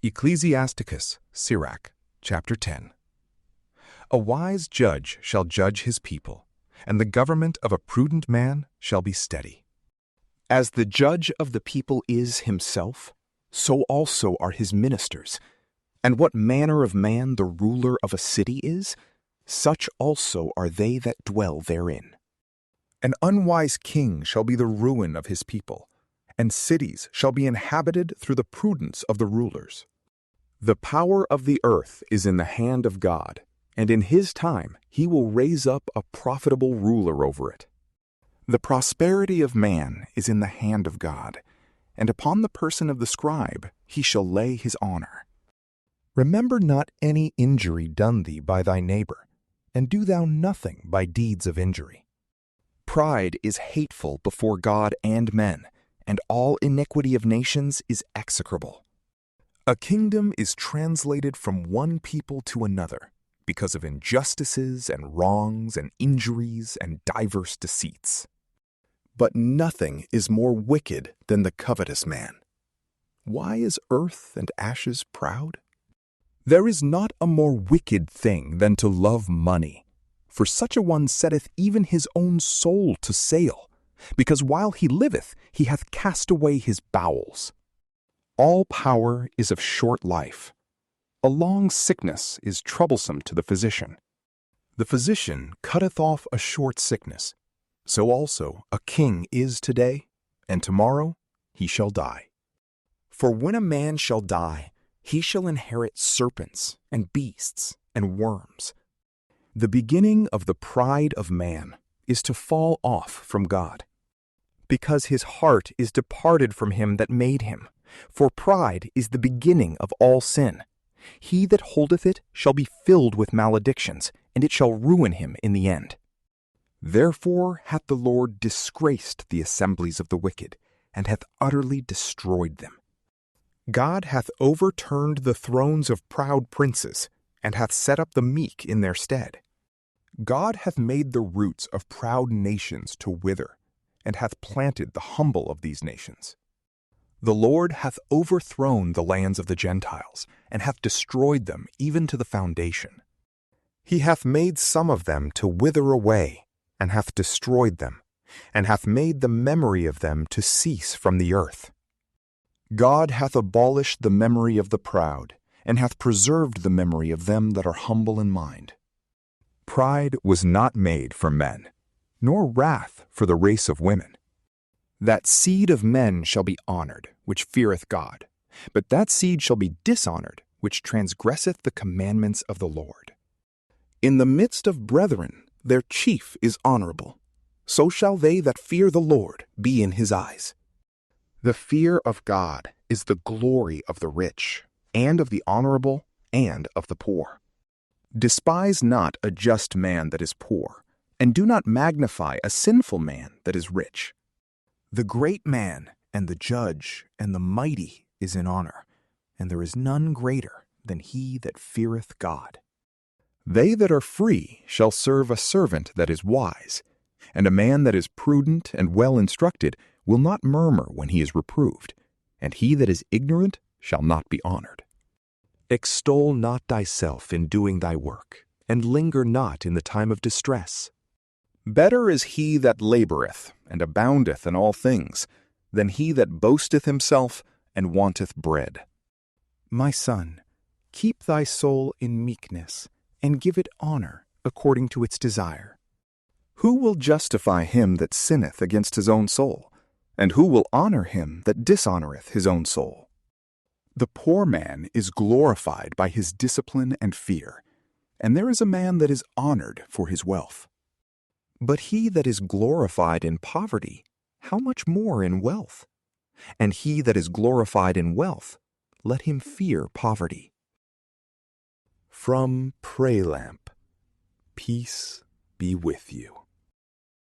Ecclesiasticus, Sirach, chapter 10. A wise judge shall judge his people, and the government of a prudent man shall be steady. As the judge of the people is himself, so also are his ministers. And what manner of man the ruler of a city is, such also are they that dwell therein. An unwise king shall be the ruin of his people, and cities shall be inhabited through the prudence of the rulers. The power of the earth is in the hand of God, and in his time he will raise up a profitable ruler over it. The prosperity of man is in the hand of God, and upon the person of the scribe he shall lay his honor. Remember not any injury done thee by thy neighbor, and do thou nothing by deeds of injury. Pride is hateful before God and men, and all iniquity of nations is execrable. A kingdom is translated from one people to another because of injustices and wrongs and injuries and diverse deceits. But nothing is more wicked than the covetous man. Why is earth and ashes proud? There is not a more wicked thing than to love money, for such a one setteth even his own soul to sale, because while he liveth he hath cast away his bowels. All power is of short life. A long sickness is troublesome to the physician. The physician cutteth off a short sickness. So also a king is today, and tomorrow he shall die. For when a man shall die, he shall inherit serpents and beasts and worms. The beginning of the pride of man is to fall off from God, because his heart is departed from him that made him. For pride is the beginning of all sin. He that holdeth it shall be filled with maledictions, and it shall ruin him in the end. Therefore hath the Lord disgraced the assemblies of the wicked, and hath utterly destroyed them. God hath overturned the thrones of proud princes, and hath set up the meek in their stead. God hath made the roots of proud nations to wither, and hath planted the humble of these nations. The Lord hath overthrown the lands of the Gentiles, and hath destroyed them even to the foundation. He hath made some of them to wither away, and hath destroyed them, and hath made the memory of them to cease from the earth. God hath abolished the memory of the proud, and hath preserved the memory of them that are humble in mind. Pride was not made for men, nor wrath for the race of women. That seed of men shall be honored, which feareth God, but that seed shall be dishonored, which transgresseth the commandments of the Lord. In the midst of brethren their chief is honorable, so shall they that fear the Lord be in his eyes. The fear of God is the glory of the rich, and of the honorable, and of the poor. Despise not a just man that is poor, and do not magnify a sinful man that is rich. The great man, and the judge, and the mighty is in honor, and there is none greater than he that feareth God. They that are free shall serve a servant that is wise, and a man that is prudent and well instructed will not murmur when he is reproved, and he that is ignorant shall not be honored. Extol not thyself in doing thy work, and linger not in the time of distress. Better is he that laboreth and aboundeth in all things, than he that boasteth himself and wanteth bread. My son, keep thy soul in meekness, and give it honor according to its desire. Who will justify him that sinneth against his own soul? And who will honor him that dishonoreth his own soul? The poor man is glorified by his discipline and fear, and there is a man that is honored for his wealth. But he that is glorified in poverty, how much more in wealth? And he that is glorified in wealth, let him fear poverty. From PrayLamp, peace be with you.